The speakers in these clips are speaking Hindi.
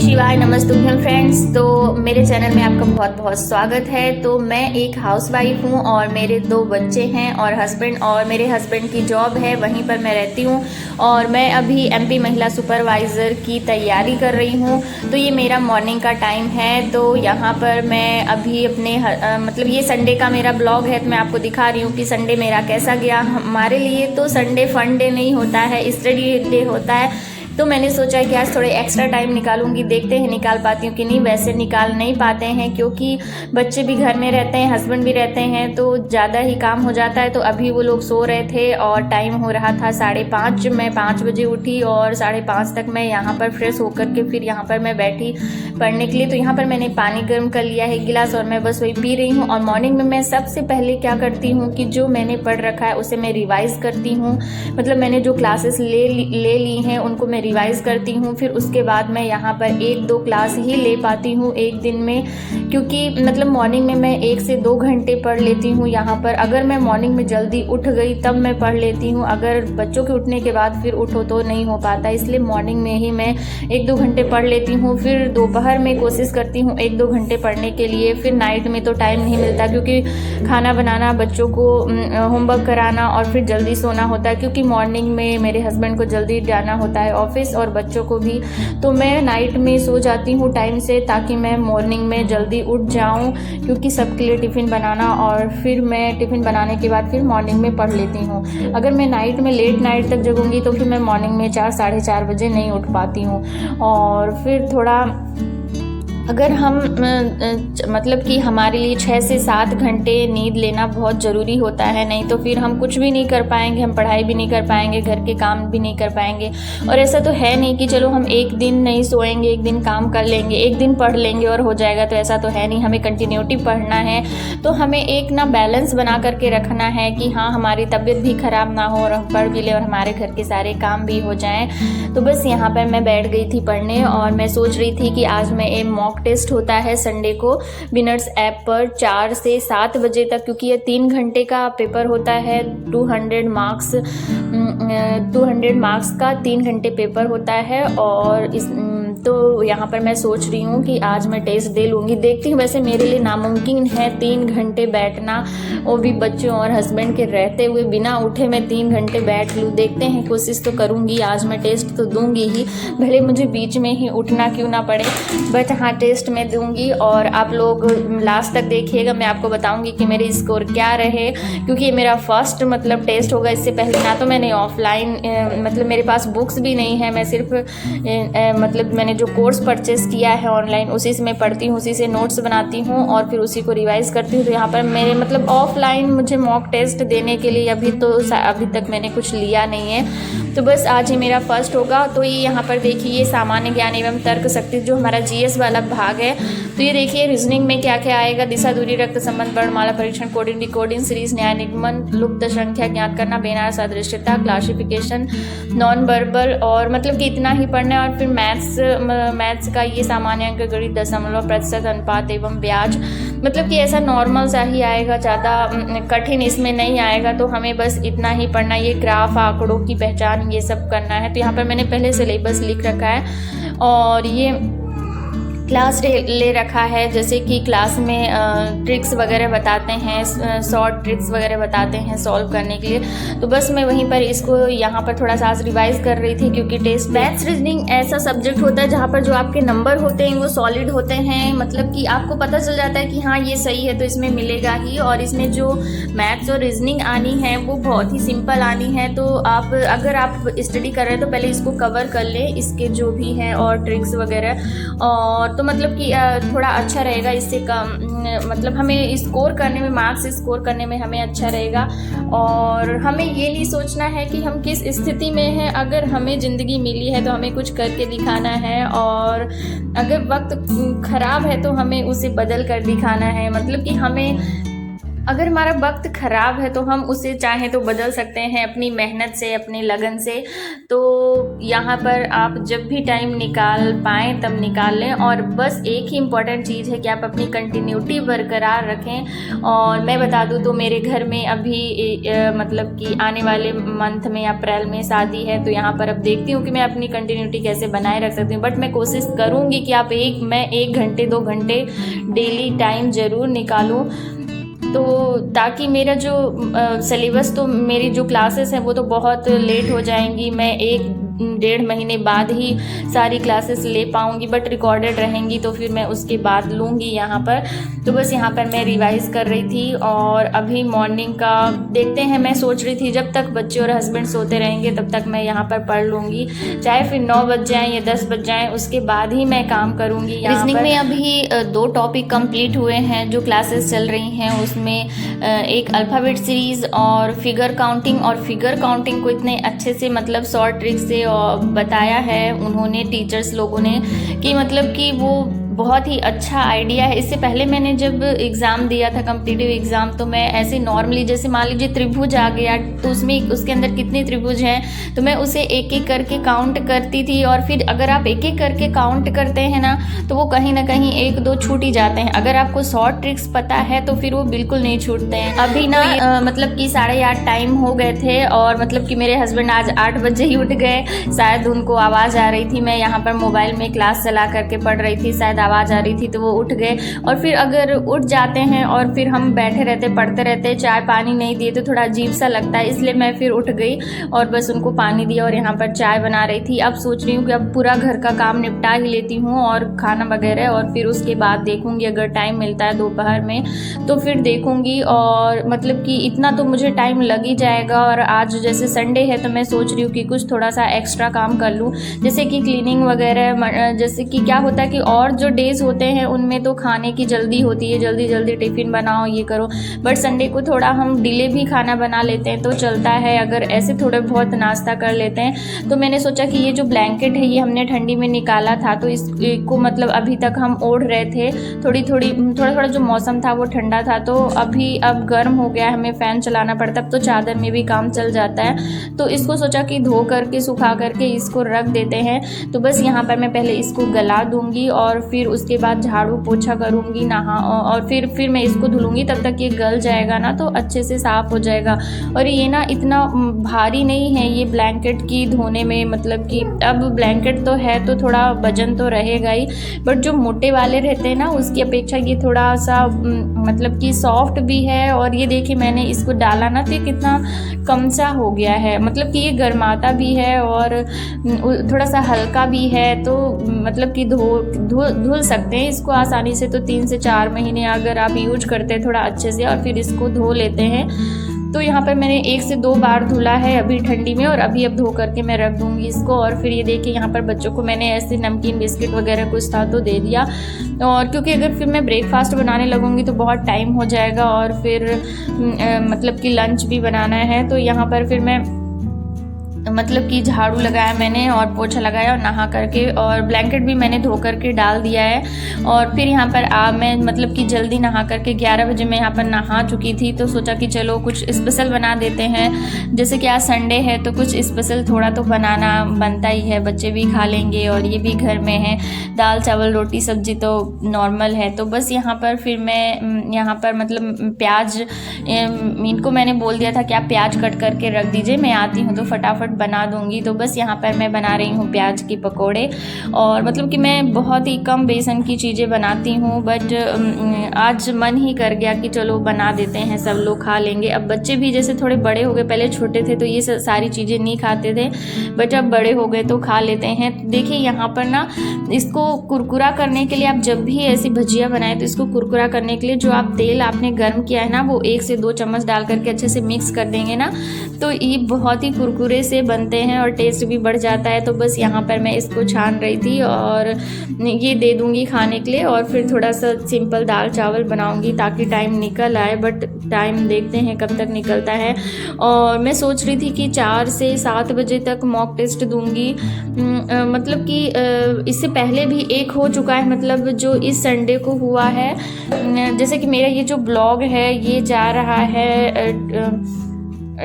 शिवाय नमस्तुभ्यम फ्रेंड्स। तो मेरे चैनल में आपका बहुत बहुत स्वागत है। तो मैं एक हाउसवाइफ हूँ और मेरे 2 बच्चे हैं और मेरे हस्बैंड की जॉब है, वहीं पर मैं रहती हूँ और मैं अभी एमपी महिला सुपरवाइज़र की तैयारी कर रही हूँ। तो ये मेरा मॉर्निंग का टाइम है। तो यहाँ पर मैं अभी अपने मतलब ये संडे का मेरा ब्लॉग है, तो मैं आपको दिखा रही हूँ कि संडे मेरा कैसा गया। हमारे लिए तो संडे फन डे नहीं होता है, स्टडी डे होता है। तो मैंने सोचा कि आज थोड़े एक्स्ट्रा टाइम निकालूंगी, देखते हैं निकाल पाती हूँ कि नहीं। वैसे निकाल नहीं पाते हैं क्योंकि बच्चे भी घर में रहते हैं, हस्बैंड भी रहते हैं, तो ज़्यादा ही काम हो जाता है। तो अभी वो लोग सो रहे थे और टाइम हो रहा था 5:30। मैं 5 बजे उठी और 5:30 तक मैं यहाँ पर फ्रेश होकर के फिर यहाँ पर मैं बैठी पढ़ने के लिए। तो यहाँ पर मैंने पानी गर्म कर लिया है 1 गिलास और मैं बस वही पी रही हूँ। और मॉर्निंग में मैं सबसे पहले क्या करती हूँ कि जो मैंने पढ़ रखा है उसे मैं रिवाइज़ करती हूँ। मतलब मैंने जो क्लासेस ले ली हैं उनको मैं रिवाइज़ करती हूँ। फिर उसके बाद मैं यहाँ पर 1-2 क्लास ही ले पाती हूँ एक दिन में, क्योंकि मतलब मॉर्निंग में मैं 1 से 2 घंटे पढ़ लेती हूँ यहाँ पर। अगर मैं मॉर्निंग में जल्दी उठ गई तब मैं पढ़ लेती हूँ, अगर बच्चों के उठने के बाद फिर उठो तो नहीं हो पाता, इसलिए मॉर्निंग में ही मैं 1-2 घंटे पढ़ लेती हूँ। फिर दोपहर में कोशिश करती हूँ 1-2 घंटे पढ़ने के लिए। फिर नाइट में तो टाइम नहीं मिलता क्योंकि खाना बनाना, बच्चों को होमवर्क कराना और फिर जल्दी सोना होता है, क्योंकि मॉर्निंग में मेरे हस्बैंड को जल्दी जाना होता है ऑफिस और बच्चों को भी। तो मैं नाइट में सो जाती हूँ टाइम से, ताकि मैं मॉर्निंग में जल्दी उठ जाऊँ, क्योंकि सबके लिए टिफ़िन बनाना और फिर मैं टिफ़िन बनाने के बाद फिर मॉर्निंग में पढ़ लेती हूँ। अगर मैं नाइट में लेट नाइट तक जगूँगी तो फिर मैं मॉर्निंग में 4 साढ़े 4 बजे नहीं उठ पाती हूँ। और फिर थोड़ा अगर हम मतलब कि हमारे लिए 6 से 7 घंटे नींद लेना बहुत ज़रूरी होता है, नहीं तो फिर हम कुछ भी नहीं कर पाएंगे, हम पढ़ाई भी नहीं कर पाएंगे, घर के काम भी नहीं कर पाएंगे। और ऐसा तो है नहीं कि चलो हम एक दिन नहीं सोएंगे, एक दिन काम कर लेंगे, एक दिन पढ़ लेंगे और हो जाएगा, तो ऐसा तो है नहीं। हमें कंटिन्यूटी पढ़ना है, तो हमें एक ना बैलेंस बना करके रखना है कि हाँ हमारी तबीयत भी ख़राब ना हो और हम पढ़ भी लें और हमारे घर के सारे काम भी हो जाएँ। तो बस यहाँ पर मैं बैठ गई थी पढ़ने और मैं सोच रही थी कि आज मैं एक मॉक टेस्ट होता है संडे को विनर्स ऐप पर 4 से 7 बजे तक, क्योंकि ये 3 घंटे का पेपर होता है। 200 मार्क्स का 3 घंटे पेपर होता है। और तो यहाँ पर मैं सोच रही हूँ कि आज मैं टेस्ट दे लूँगी, देखती हूँ। वैसे मेरे लिए नामुमकिन है 3 घंटे बैठना, वो भी बच्चों और हस्बैंड के रहते हुए बिना उठे मैं 3 घंटे बैठ लूँ। देखते हैं, कोशिश तो करूँगी, आज मैं टेस्ट तो दूँगी ही, भले मुझे बीच में ही उठना क्यों ना पड़े, बट हाँ टेस्ट मैं दूँगी। और आप लोग लास्ट तक देखिएगा, मैं आपको बताऊँगी कि मेरे स्कोर क्या रहे, क्योंकि ये मेरा फर्स्ट मतलब टेस्ट होगा। इससे पहले ना तो मैंने ऑफलाइन मतलब मेरे पास बुक्स भी नहीं है, मैं सिर्फ मतलब मैंने जो कोर्स परचेस किया है ऑनलाइन उसी से मैं पढ़ती हूँ, उसी से नोट्स बनाती हूँ और फिर उसी को रिवाइज़ करती हूँ। तो यहाँ पर मेरे मतलब ऑफलाइन मुझे मॉक टेस्ट देने के लिए अभी तक मैंने कुछ लिया नहीं है, तो बस आज ही मेरा फर्स्ट होगा। तो ये यहाँ पर देखिए, ये सामान्य ज्ञान एवं तर्क शक्ति जो हमारा जीएस वाला भाग है। तो ये देखिए रीजनिंग में क्या क्या आएगा: दिशा, दूरी, रक्त संबंध, वर्णमाला परीक्षण, कोडिंग, डिकोडिंग, सीरीज, न्याय, निगमन, लुप्त संख्या ज्ञात करना, बेनार सादृश्यता, क्लासिफिकेशन, नॉन वर्बल, और मतलब कि इतना ही पढ़ना है। और फिर मैथ्स का ये सामान्य अंक, गणित, दशमलव, प्रतिशत, अनुपात एवं ब्याज, मतलब कि ऐसा नॉर्मल सा ही आएगा, ज़्यादा कठिन इसमें नहीं आएगा। तो हमें बस इतना ही पढ़ना, ये ग्राफ, आंकड़ों की पहचान, ये सब करना है। तो यहाँ पर मैंने पहले सिलेबस लिख रखा है और ये क्लास ले रखा है, जैसे कि क्लास में ट्रिक्स वगैरह बताते हैं, शॉर्ट ट्रिक्स वगैरह बताते हैं सॉल्व करने के लिए। तो बस मैं वहीं पर इसको यहाँ पर थोड़ा सा रिवाइज कर रही थी, क्योंकि टेस्ट मैथ्स रीजनिंग ऐसा सब्जेक्ट होता है जहाँ पर जो आपके नंबर होते हैं वो सॉलिड होते हैं, मतलब कि आपको पता चल जाता है कि हाँ ये सही है तो इसमें मिलेगा ही। और इसमें जो मैथ्स और रीजनिंग आनी है वो बहुत ही सिंपल आनी है। तो आप अगर आप स्टडी कर रहे हैं तो पहले इसको कवर कर लें, इसके जो भी हैं और ट्रिक्स वगैरह, और तो मतलब कि थोड़ा अच्छा रहेगा। इससे कम मतलब हमें स्कोर करने में, मार्क्स स्कोर करने में हमें अच्छा रहेगा। और हमें ये नहीं सोचना है कि हम किस स्थिति में हैं, अगर हमें ज़िंदगी मिली है तो हमें कुछ करके दिखाना है, और अगर वक्त ख़राब है तो हमें उसे बदल कर दिखाना है। मतलब कि हमें अगर हमारा वक्त ख़राब है तो हम उसे चाहें तो बदल सकते हैं अपनी मेहनत से, अपनी लगन से। तो यहाँ पर आप जब भी टाइम निकाल पाएँ तब निकाल लें, और बस एक ही इम्पॉर्टेंट चीज़ है कि आप अपनी कंटिन्यूटी बरकरार रखें। और मैं बता दूँ तो मेरे घर में अभी मतलब कि आने वाले मंथ में अप्रैल में शादी है, तो यहाँ पर अब देखती हूँ कि मैं अपनी कंटिन्यूटी कैसे बनाए रख सकती हूँ। बट मैं कोशिश करूँगी कि मैं 1 घंटे 2 घंटे डेली टाइम ज़रूर निकालूँ, तो ताकि मेरा जो सिलेबस, तो मेरी जो क्लासेस हैं वो तो बहुत लेट हो जाएंगी। मैं 1-1.5 महीने बाद ही सारी क्लासेस ले पाऊँगी, बट रिकॉर्डेड रहेंगी तो फिर मैं उसके बाद लूँगी यहाँ पर। तो बस यहाँ पर मैं रिवाइज़ कर रही थी, और अभी मॉर्निंग का देखते हैं। मैं सोच रही थी जब तक बच्चे और हस्बैंड सोते रहेंगे तब तक मैं यहाँ पर पढ़ लूँगी, चाहे फिर 9 बज जाएँ या 10 बज जाएँ, उसके बाद ही मैं काम करूँगी। रीजनिंग में अभी 2 टॉपिक कंप्लीट हुए हैं जो क्लासेस चल रही हैं, उसमें एक अल्फ़ाबेट सीरीज़ और फिगर काउंटिंग। और फिगर काउंटिंग को इतने अच्छे से मतलब शॉर्ट ट्रिक से बताया है उन्होंने, टीचर्स लोगों ने, कि मतलब कि वो बहुत ही अच्छा आइडिया है। इससे पहले मैंने जब एग्ज़ाम दिया था, कॉम्पिटिटिव एग्ज़ाम, तो मैं ऐसे नॉर्मली, जैसे मान लीजिए त्रिभुज आ गया तो उसके अंदर कितने त्रिभुज हैं तो मैं उसे एक एक करके काउंट करती थी। और फिर अगर आप एक एक करके काउंट करते हैं ना तो वो कहीं ना कहीं 1-2 छूट ही जाते हैं। अगर आपको शॉर्ट ट्रिक्स पता है तो फिर वो बिल्कुल नहीं छूटते हैं। अभी ना मतलब कि 8:30 टाइम हो गए थे, और मतलब कि मेरे हस्बैंड आज 8 बजे ही उठ गए। शायद उनको आवाज़ आ रही थी, मैं यहाँ पर मोबाइल में क्लास चला करके पढ़ रही थी, शायद आवाज़ आ रही थी तो वो उठ गए। और फिर अगर उठ जाते हैं और फिर हम बैठे रहते पढ़ते रहते, चाय पानी नहीं दिए तो थोड़ा अजीब सा लगता है, इसलिए मैं फिर उठ गई और बस उनको पानी दिया और यहाँ पर चाय बना रही थी। अब सोच रही हूँ कि अब पूरा घर का काम निपटा ही लेती हूँ और खाना वगैरह, और फिर उसके बाद देखूँगी अगर टाइम मिलता है दोपहर में तो फिर देखूँगी। और मतलब कि इतना तो मुझे टाइम लग ही जाएगा। और आज जैसे संडे है तो मैं सोच रही हूँ कि कुछ थोड़ा सा एक्स्ट्रा काम कर लूँ, जैसे कि क्लीनिंग वगैरह। जैसे कि क्या होता है कि और जो डेज होते हैं उनमें तो खाने की जल्दी होती है, जल्दी जल्दी टिफ़िन बनाओ ये करो, बट संडे को थोड़ा हम डिले भी खाना बना लेते हैं तो चलता है, अगर ऐसे थोड़े बहुत नाश्ता कर लेते हैं। तो मैंने सोचा कि ये जो ब्लैंकेट है ये हमने ठंडी में निकाला था, तो इसको मतलब अभी तक हम ओढ़ रहे थे, थोड़ा जो मौसम था वो ठंडा था, तो अब गर्म हो गया, हमें फ़ैन चलाना पड़ता, अब तो चादर में भी काम चल जाता है। तो इसको सोचा कि धो करके सुखा करके इसको रख देते हैं। तो बस यहाँ पर मैं पहले इसको गला दूँगी और फिर उसके बाद झाड़ू पोछा करूँगी, और फिर मैं इसको धुलूँगी, तब तक ये गल जाएगा ना तो अच्छे से साफ़ हो जाएगा। और ये ना इतना भारी नहीं है ये ब्लैंकेट की धोने में, मतलब कि अब ब्लैंकेट तो है तो थोड़ा वजन तो रहेगा ही, बट जो मोटे वाले रहते हैं ना उसकी अपेक्षा ये थोड़ा सा मतलब कि सॉफ्ट भी है। और ये देखिए मैंने इसको डाला ना तो ये कितना कम सा हो गया है, मतलब कि ये गर्माता भी है और थोड़ा सा हल्का भी है, तो मतलब कि धुल सकते हैं इसको आसानी से। तो 3 से 4 महीने अगर आप यूज करते हैं थोड़ा अच्छे से और फिर इसको धो लेते हैं। तो यहाँ पर मैंने 1 से 2 बार धुला है अभी ठंडी में, और अब धो करके मैं रख दूँगी इसको। और फिर ये देखिए यहाँ पर बच्चों को मैंने ऐसे नमकीन बिस्किट वगैरह कुछ था तो दे दिया, और क्योंकि अगर फिर मैं ब्रेकफास्ट बनाने लगूँगी तो बहुत टाइम हो जाएगा, और फिर मतलब कि लंच भी बनाना है। तो यहाँ पर फिर मैं मतलब कि झाड़ू लगाया मैंने और पोछा लगाया और नहा करके, और ब्लैंकेट भी मैंने धो करके डाल दिया है। और फिर यहाँ पर मैं मतलब कि जल्दी नहा करके 11 बजे मैं यहाँ पर नहा चुकी थी, तो सोचा कि चलो कुछ स्पेशल बना देते हैं। जैसे कि आज संडे है तो कुछ स्पेशल थोड़ा तो बनाना बनता ही है, बच्चे भी खा लेंगे और ये भी घर में है, दाल चावल रोटी सब्जी तो नॉर्मल है। तो बस यहाँ पर फिर मैं यहाँ पर मतलब प्याज, इनको मैंने बोल दिया था कि आप प्याज कट करके रख दीजिए, मैं आती हूँ तो फटाफट बना दूंगी। तो बस यहाँ पर मैं बना रही हूँ प्याज की पकोड़े, और मतलब कि मैं बहुत ही कम बेसन की चीज़ें बनाती हूँ, बट आज मन ही कर गया कि चलो बना देते हैं, सब लोग खा लेंगे। अब बच्चे भी जैसे थोड़े बड़े हो गए, पहले छोटे थे तो ये सारी चीज़ें नहीं खाते थे, बट अब बड़े हो गए तो खा लेते हैं। तो देखिए यहाँ पर ना इसको कुरकुरा करने के लिए, आप जब भी ऐसी भजिया बनाए तो इसको कुरकुरा करने के लिए जो आप तेल आपने गर्म किया है ना वो 1 से 2 चम्मच डाल करके अच्छे से मिक्स कर देंगे ना, तो ये बहुत ही कुरकुरे से बनते हैं और टेस्ट भी बढ़ जाता है। तो बस यहाँ पर मैं इसको छान रही थी और ये दे दूँगी खाने के लिए, और फिर थोड़ा सा सिंपल दाल चावल बनाऊँगी ताकि टाइम निकल आए, बट टाइम देखते हैं कब तक निकलता है। और मैं सोच रही थी कि 4 से 7 बजे तक मॉक टेस्ट दूँगी। मतलब कि इससे पहले भी एक हो चुका है, मतलब जो इस संडे को हुआ है। जैसे कि मेरा ये जो ब्लॉग है ये जा रहा है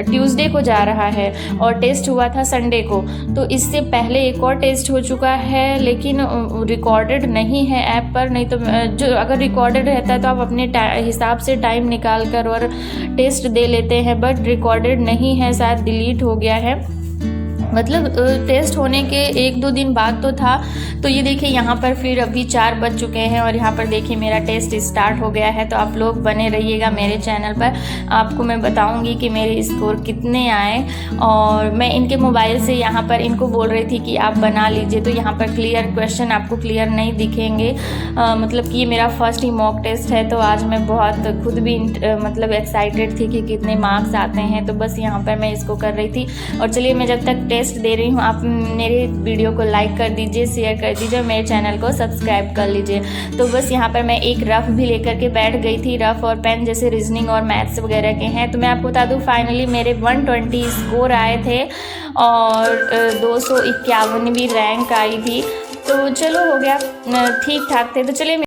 ट्यूसडे को जा रहा है और टेस्ट हुआ था संडे को। तो इससे पहले एक और टेस्ट हो चुका है, लेकिन रिकॉर्डेड नहीं है ऐप पर। नहीं तो जो अगर रिकॉर्डेड रहता है तो आप अपने हिसाब से टाइम निकाल कर और टेस्ट दे लेते हैं, बट रिकॉर्डेड नहीं है, शायद डिलीट हो गया है। मतलब टेस्ट होने के 1-2 दिन बाद तो था। तो ये देखिए यहाँ पर फिर अभी 4 बज चुके हैं और यहाँ पर देखिए मेरा टेस्ट स्टार्ट हो गया है। तो आप लोग बने रहिएगा मेरे चैनल पर, आपको मैं बताऊँगी कि मेरे स्कोर कितने आए। और मैं इनके मोबाइल से यहाँ पर इनको बोल रही थी कि आप बना लीजिए, तो यहाँ पर क्लियर क्वेश्चन आपको क्लियर नहीं दिखेंगे। मतलब कि ये मेरा फर्स्ट ही मॉक टेस्ट है, तो आज मैं बहुत खुद भी मतलब एक्साइटेड थी कि कितने मार्क्स आते हैं। तो बस यहाँ पर मैं इसको कर रही थी। और चलिए मैं जब तक टेस्ट दे रही हूँ, आप मेरे वीडियो को लाइक कर दीजिए, शेयर कर दीजिए, मेरे चैनल को सब्सक्राइब कर लीजिए। तो बस यहाँ पर मैं एक रफ भी लेकर के बैठ गई थी, रफ और पेन जैसे रीजनिंग और मैथ्स वगैरह के हैं। तो मैं आपको बता दूँ फाइनली मेरे 120 स्कोर आए थे और 251 भी रैंक आई थी। तो चलो हो गया, ठीक ठाक थे। तो चलिए